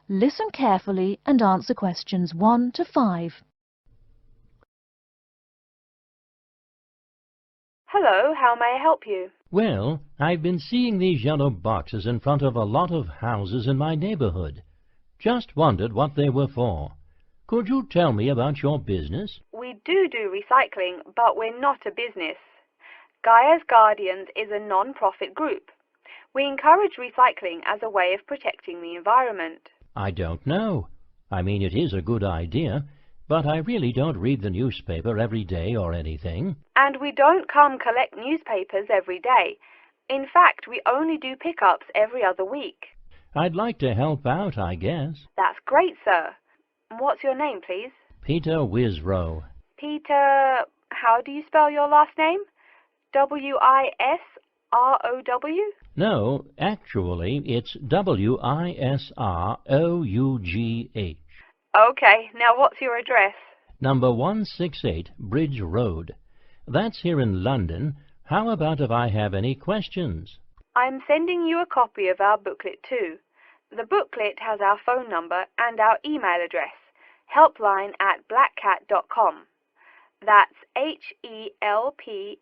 Listen carefully and answer questions 1 to 5. Hello, how may I help you? Well, I've been seeing these yellow boxes in front of a lot of houses in my neighborhood. Just wondered what they were for. Could you tell me about your business? We do recycling, but we're not a business. Gaia's Guardians is a non-profit group. We encourage recycling as a way of protecting the environment. I don't know. I mean, it is a good idea, but I really don't read the newspaper every day or anything. And we don't come collect newspapers every day. In fact, we only do pickups every other week. I'd like to help out, I guess. That's great, sir. What's your name, please? Peter WISROUGH. Peter, how do you spell your last name? W-I-S-R-O-W? No, actually, it's W-I-S-R-O-U-G-H. Okay, now what's your address? Number 168 Bridge Road. That's here in London. How about if I have any questions? I'm sending you a copy of our booklet too. The booklet has our phone number and our email address, helpline@blackcat.com. That's HELPLINE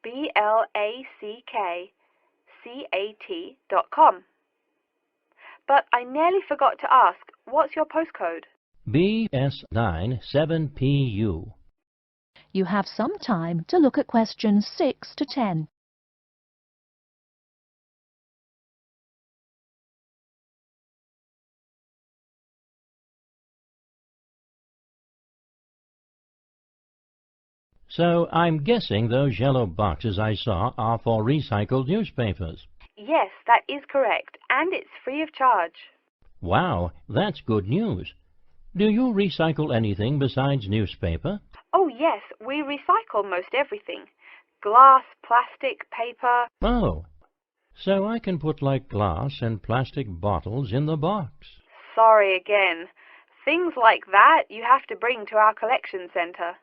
@BLACKCAT.com. But I nearly forgot to ask, what's your postcode? BS97PU. You have some time to look at questions 6 to 10. So I'm guessing those yellow boxes I saw are for recycled newspapers. Yes, that is correct, and it's free of charge. Wow, that's good news. Do you recycle anything besides newspaper? Oh yes, we recycle most everything. Glass, plastic, paper. Oh, so I can put like glass and plastic bottles in the box. Sorry again. Things like that you have to bring to our collection centre.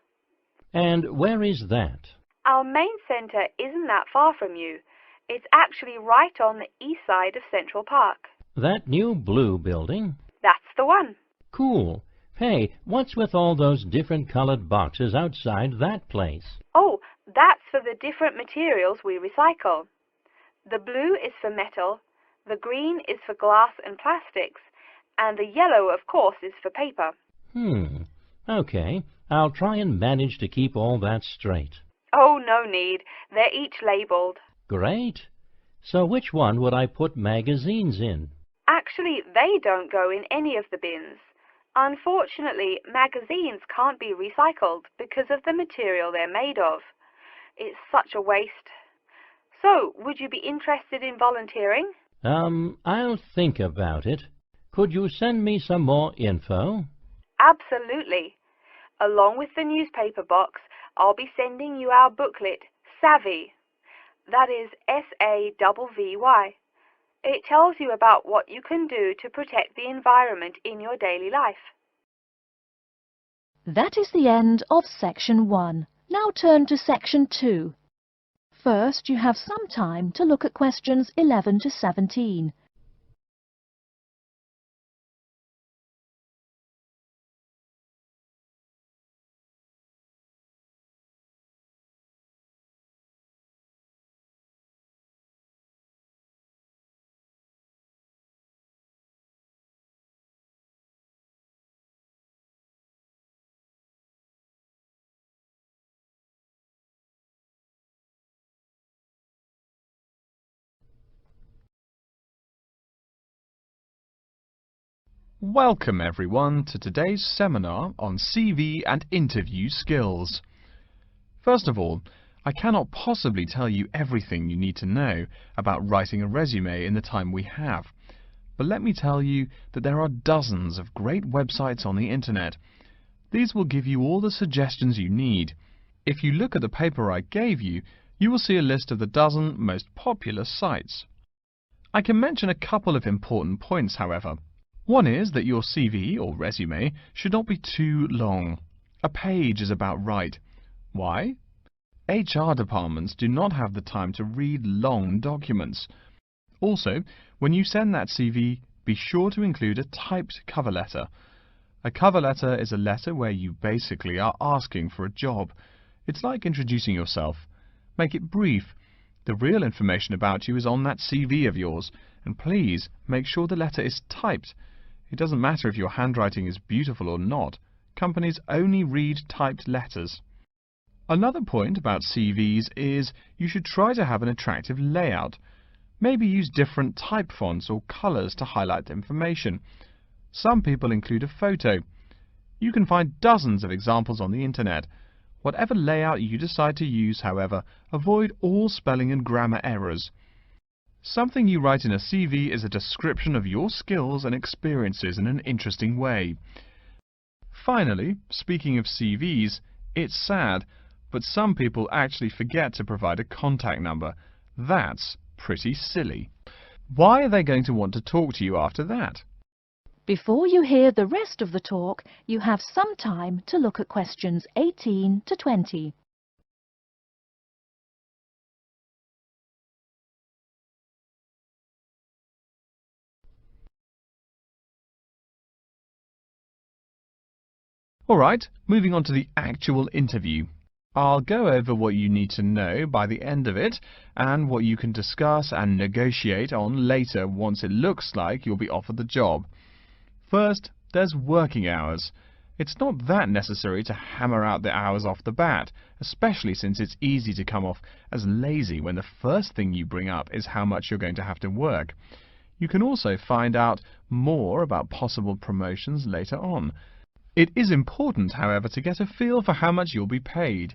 And where is that? Our main centre isn't that far from you. It's actually right on the east side of Central Park. That new blue building? That's the one. Cool. Hey, what's with all those different colored boxes outside that place? Oh, that's for the different materials we recycle. The blue is for metal, the green is for glass and plastics, and the yellow, of course, is for paper. Okay. I'll try and manage to keep all that straight. Oh, no need. They're each labelled. Great. So which one would I put magazines in? Actually, they don't go in any of the bins. Unfortunately, magazines can't be recycled because of the material they're made of. It's such a waste. So, would you be interested in volunteering? I'll think about it. Could you send me some more info? Absolutely. Along with the newspaper box, I'll be sending you our booklet, Savvy. That is S-A-V-V-Y. It tells you about what you can do to protect the environment in your daily life. That is the end of Section 1. Now turn to Section 2. First, you have some time to look at questions 11 to 17. Welcome everyone to today's seminar on CV and interview skills. First of all, I cannot possibly tell you everything you need to know about writing a resume in the time we have, but let me tell you that there are dozens of great websites on the internet. These will give you all the suggestions you need. If you look at the paper I gave you, you will see a list of the dozen most popular sites. I can mention a couple of important points, however. One is that your CV or resume should not be too long. A page is about right. Why? HR departments do not have the time to read long documents. Also, when you send that CV, be sure to include a typed cover letter. A cover letter is a letter where you basically are asking for a job. It's like introducing yourself. Make it brief. The real information about you is on that CV of yours, and please make sure the letter is typed. It doesn't matter if your handwriting is beautiful or not. Companies only read typed letters. Another point about CVs is you should try to have an attractive layout. Maybe use different type fonts or colours to highlight information. Some people include a photo. You can find dozens of examples on the internet. Whatever layout you decide to use, however, avoid all spelling and grammar errors. Something you write in a CV is a description of your skills and experiences in an interesting way. Finally, speaking of CVs, it's sad, but some people actually forget to provide a contact number. That's pretty silly. Why are they going to want to talk to you after that? Before you hear the rest of the talk, you have some time to look at questions 18 to 20. Alright, moving on to the actual interview. I'll go over what you need to know by the end of it and what you can discuss and negotiate on later once it looks like you'll be offered the job. First, there's working hours. It's not that necessary to hammer out the hours off the bat, especially since it's easy to come off as lazy when the first thing you bring up is how much you're going to have to work. You can also find out more about possible promotions later on. It is important, however, to get a feel for how much you'll be paid.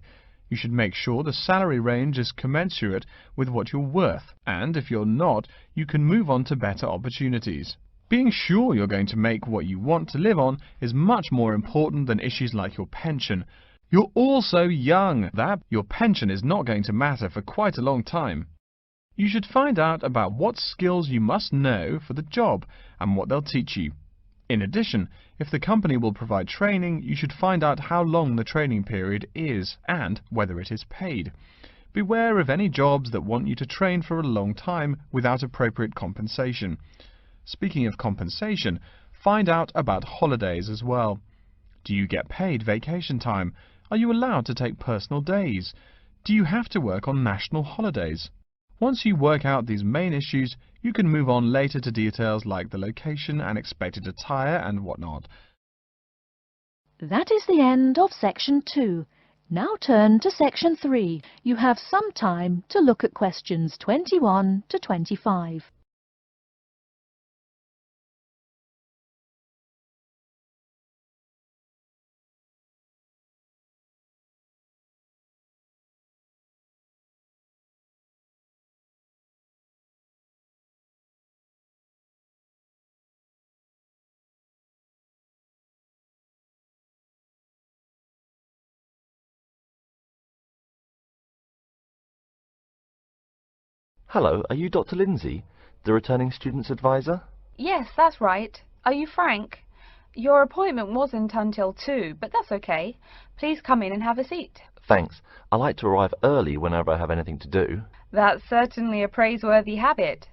You should make sure the salary range is commensurate with what you're worth, and if you're not, you can move on to better opportunities. Being sure you're going to make what you want to live on is much more important than issues like your pension. You're all so young that your pension is not going to matter for quite a long time. You should find out about what skills you must know for the job and what they'll teach you. In addition, if the company will provide training, you should find out how long the training period is and whether it is paid. Beware of any jobs that want you to train for a long time without appropriate compensation. Speaking of compensation, find out about holidays as well. Do you get paid vacation time? Are you allowed to take personal days? Do you have to work on national holidays? Once you work out these main issues, you can move on later to details like the location and expected attire and whatnot. That is the end of section 2. Now turn to section 3. You have some time to look at questions 21 to 25. Hello, are you Dr. Lindsay, the returning student's advisor? Yes, that's right. Are you Frank? Your appointment wasn't until 2, but that's okay. Please come in and have a seat. Thanks. I like to arrive early whenever I have anything to do. That's certainly a praiseworthy habit.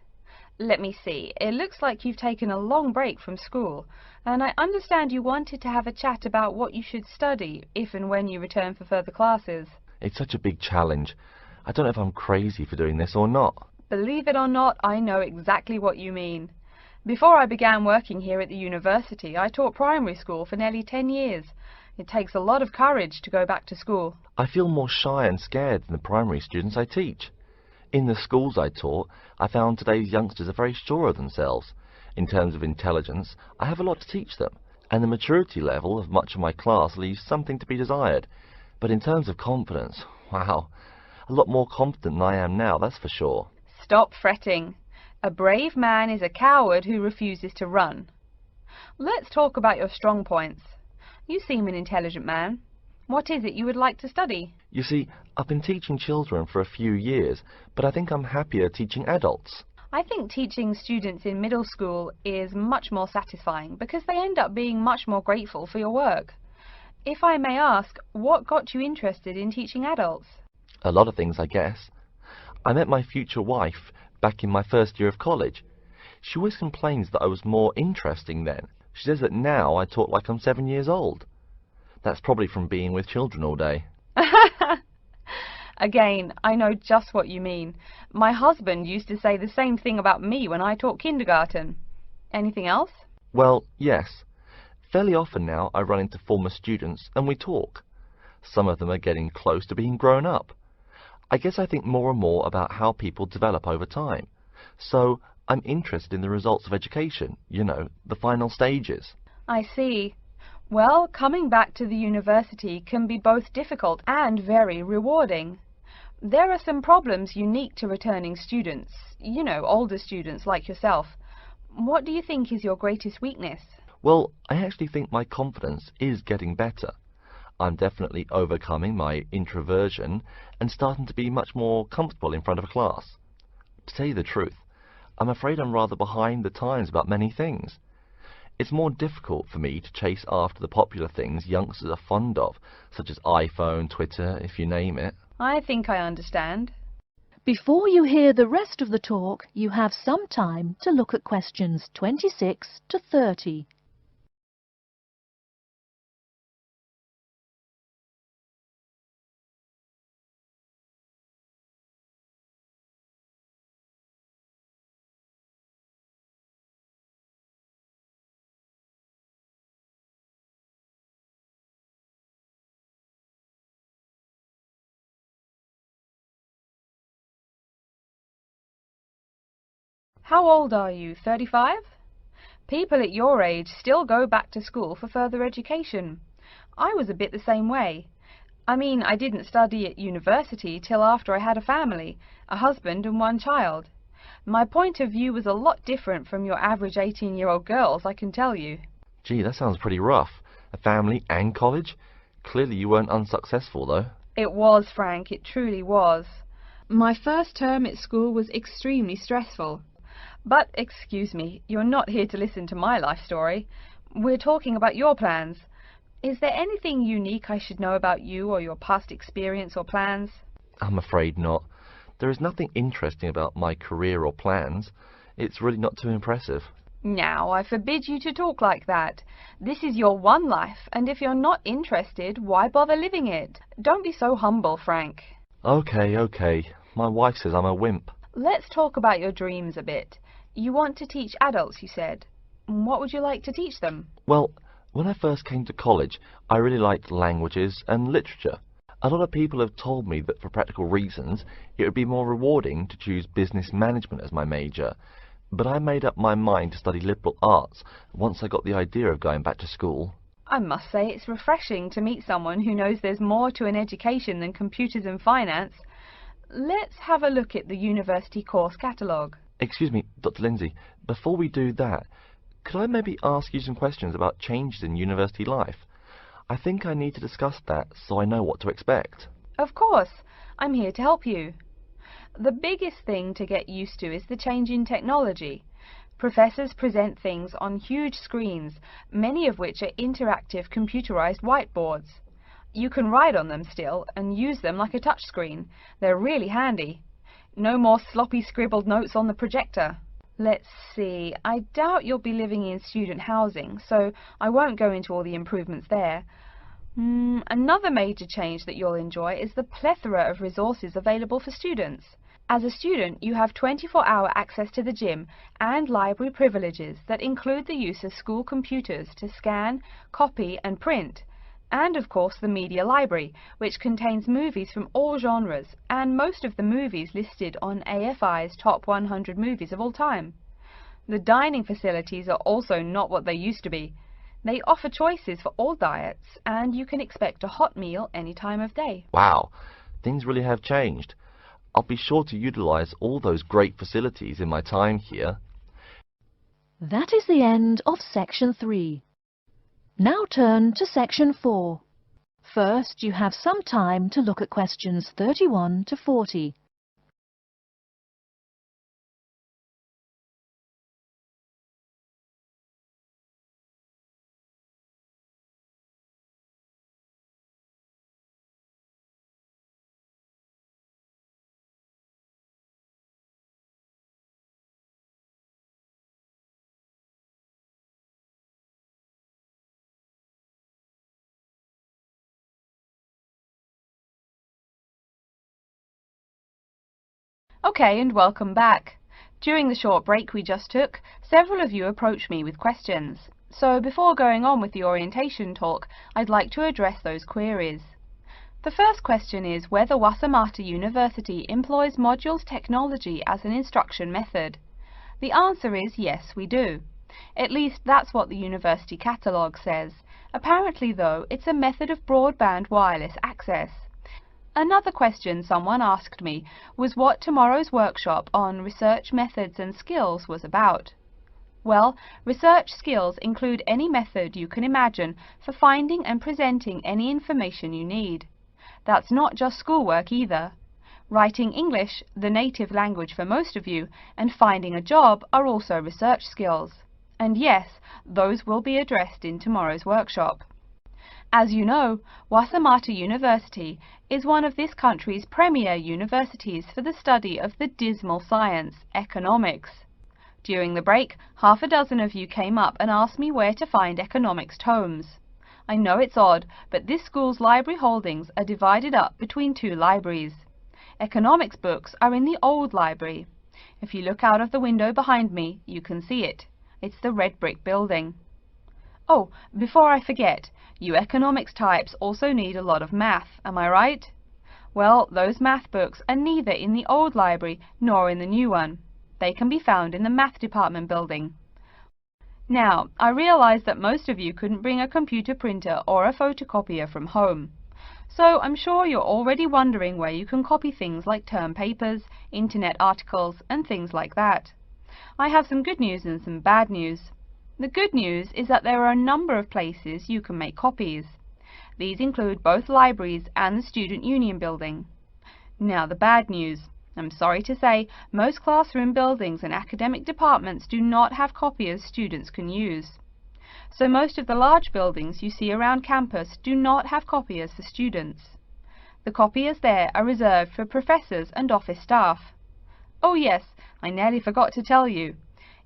Let me see. It looks like you've taken a long break from school, and I understand you wanted to have a chat about what you should study if and when you return for further classes. It's such a big challenge. I don't know if I'm crazy for doing this or not. Believe it or not, I know exactly what you mean. Before I began working here at the university, I taught primary school for nearly 10 years. It takes a lot of courage to go back to school. I feel more shy and scared than the primary students I teach. In the schools I taught, I found today's youngsters are very sure of themselves. In terms of intelligence, I have a lot to teach them, and the maturity level of much of my class leaves something to be desired. But in terms of confidence, wow, a lot more confident than I am now, that's for sure. Stop fretting. A brave man is a coward who refuses to run. Let's talk about your strong points. You seem an intelligent man. What is it you would like to study? You see, I've been teaching children for a few years, but I think I'm happier teaching adults. I think teaching students in middle school is much more satisfying because they end up being much more grateful for your work. If I may ask, what got you interested in teaching adults? A lot of things, I guess. I met my future wife back in my first year of college. She always complains that I was more interesting then. She says that now I talk like I'm 7 years old. That's probably from being with children all day. Again, I know just what you mean. My husband used to say the same thing about me when I taught kindergarten. Anything else? Well, yes. Fairly often now I run into former students and we talk. Some of them are getting close to being grown up. I guess I think more and more about how people develop over time. So I'm interested in the results of education, you know, the final stages. I see. Well, coming back to the university can be both difficult and very rewarding. There are some problems unique to returning students, you know, older students like yourself. What do you think is your greatest weakness? Well, I actually think my confidence is getting better. I'm definitely overcoming my introversion and starting to be much more comfortable in front of a class. To tell you the truth, I'm afraid I'm rather behind the times about many things. It's more difficult for me to chase after the popular things youngsters are fond of, such as iPhone, Twitter, if you name it. I think I understand. Before you hear the rest of the talk, you have some time to look at questions 26 to 30. How old are you? 35? People at your age still go back to school for further education. I was a bit the same way. I mean, I didn't study at university till after I had a family, a husband and one child. My point of view was a lot different from your average 18-year-old girls, I can tell you. Gee, that sounds pretty rough. A family and college? Clearly you weren't unsuccessful, though. It was, Frank, it truly was. My first term at school was extremely stressful. But, excuse me, you're not here to listen to my life story. We're talking about your plans. Is there anything unique I should know about you or your past experience or plans? I'm afraid not. There is nothing interesting about my career or plans. It's really not too impressive. Now, I forbid you to talk like that. This is your one life, and if you're not interested, why bother living it? Don't be so humble, Frank. Okay. My wife says I'm a wimp. Let's talk about your dreams a bit. You want to teach adults, you said. What would you like to teach them? Well, when I first came to college, I really liked languages and literature. A lot of people have told me that for practical reasons, it would be more rewarding to choose business management as my major. But I made up my mind to study liberal arts once I got the idea of going back to school. I must say it's refreshing to meet someone who knows there's more to an education than computers and finance. Let's have a look at the university course catalogue. Excuse me, Dr. Lindsay, before we do that, could I maybe ask you some questions about changes in university life? I think I need to discuss that so I know what to expect. Of course, I'm here to help you. The biggest thing to get used to is the change in technology. Professors present things on huge screens, many of which are interactive computerized whiteboards. You can write on them still and use them like a touchscreen. They're really handy. No more sloppy scribbled notes on the projector. Let's see, I doubt you'll be living in student housing, so I won't go into all the improvements there. Another major change that you'll enjoy is the plethora of resources available for students. As a student, you have 24-hour access to the gym and library privileges that include the use of school computers to scan, copy and print. And of course the media library, which contains movies from all genres and most of the movies listed on AFI's top 100 movies of all time. The dining facilities are also not what they used to be. They offer choices for all diets and you can expect a hot meal any time of day. Wow, things really have changed. I'll be sure to utilize all those great facilities in my time here. That is the end of section 3. Now turn to section 4. First, you have some time to look at questions 31 to 40. Okay, and welcome back. During the short break we just took, several of you approached me with questions. So before going on with the orientation talk, I'd like to address those queries. The first question is whether WISROUGH University employs modules technology as an instruction method. The answer is yes, we do. At least that's what the university catalogue says. Apparently though, it's a method of broadband wireless access. Another question someone asked me was what tomorrow's workshop on research methods and skills was about. Well, research skills include any method you can imagine for finding and presenting any information you need. That's not just schoolwork either. Writing English, the native language for most of you, and finding a job are also research skills. And yes, those will be addressed in tomorrow's workshop. As you know, WISROUGH University is one of this country's premier universities for the study of the dismal science, economics. During the break, half a dozen of you came up and asked me where to find economics tomes. I know it's odd, but this school's library holdings are divided up between two libraries. Economics books are in the old library. If you look out of the window behind me, you can see it. It's the red brick building. Oh, before I forget, you economics types also need a lot of math, am I right? Well, those math books are neither in the old library nor in the new one. They can be found in the math department building. Now, I realize that most of you couldn't bring a computer printer or a photocopier from home. So I'm sure you're already wondering where you can copy things like term papers, internet articles, and things like that. I have some good news and some bad news. The good news is that there are a number of places you can make copies. These include both libraries and the Student Union building. Now the bad news. I'm sorry to say, most classroom buildings and academic departments do not have copiers students can use. So most of the large buildings you see around campus do not have copiers for students. The copiers there are reserved for professors and office staff. Oh yes, I nearly forgot to tell you.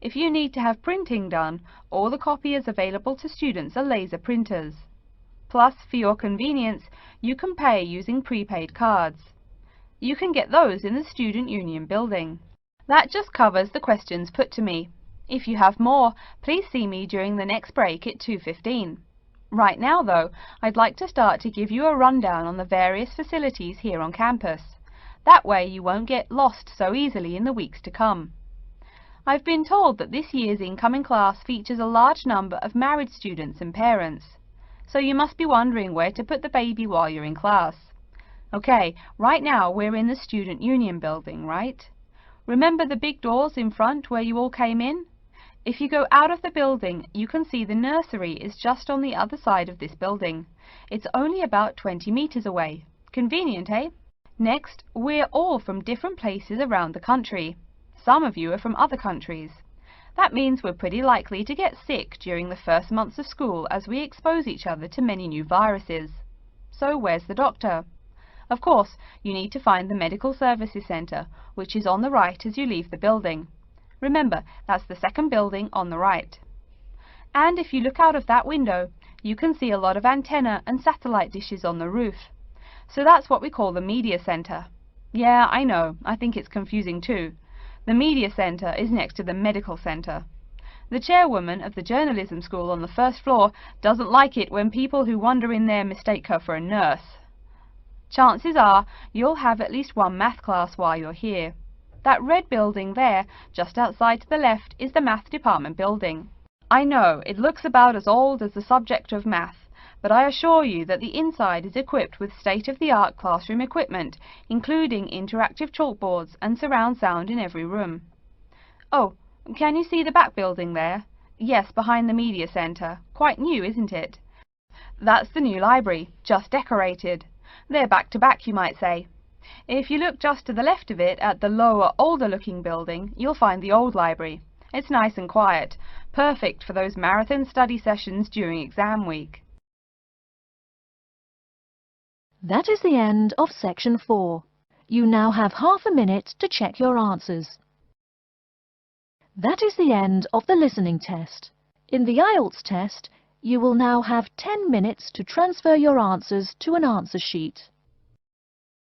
If you need to have printing done, all the copiers available to students are laser printers. Plus, for your convenience, you can pay using prepaid cards. You can get those in the Student Union building. That just covers the questions put to me. If you have more, please see me during the next break at 2:15. Right now, though, I'd like to start to give you a rundown on the various facilities here on campus. That way you won't get lost so easily in the weeks to come. I've been told that this year's incoming class features a large number of married students and parents. So you must be wondering where to put the baby while you're in class. Okay, right now we're in the Student Union building, right? Remember the big doors in front where you all came in? If you go out of the building, you can see the nursery is just on the other side of this building. It's only about 20 meters away. Convenient, eh? Next, we're all from different places around the country. Some of you are from other countries. That means we're pretty likely to get sick during the first months of school as we expose each other to many new viruses. So where's the doctor? Of course, you need to find the Medical Services Centre, which is on the right as you leave the building. Remember, that's the second building on the right. And if you look out of that window, you can see a lot of antenna and satellite dishes on the roof. So that's what we call the Media Centre. Yeah, I know, I think it's confusing too. The Media Centre is next to the Medical Centre. The chairwoman of the journalism school on the first floor doesn't like it when people who wander in there mistake her for a nurse. Chances are you'll have at least one math class while you're here. That red building there, just outside to the left, is the math department building. I know, it looks about as old as the subject of math, but I assure you that the inside is equipped with state-of-the-art classroom equipment, including interactive chalkboards and surround sound in every room. Oh, can you see the back building there? Yes, behind the Media Centre. Quite new, isn't it? That's the new library, just decorated. They're back to back, you might say. If you look just to the left of it at the lower, older-looking building, you'll find the old library. It's nice and quiet, perfect for those marathon study sessions during exam week. That is the end of section 4. You now have half a minute to check your answers. That is the end of the listening test. In the Ielts test, you will now have 10 minutes to transfer your answers to an answer sheet.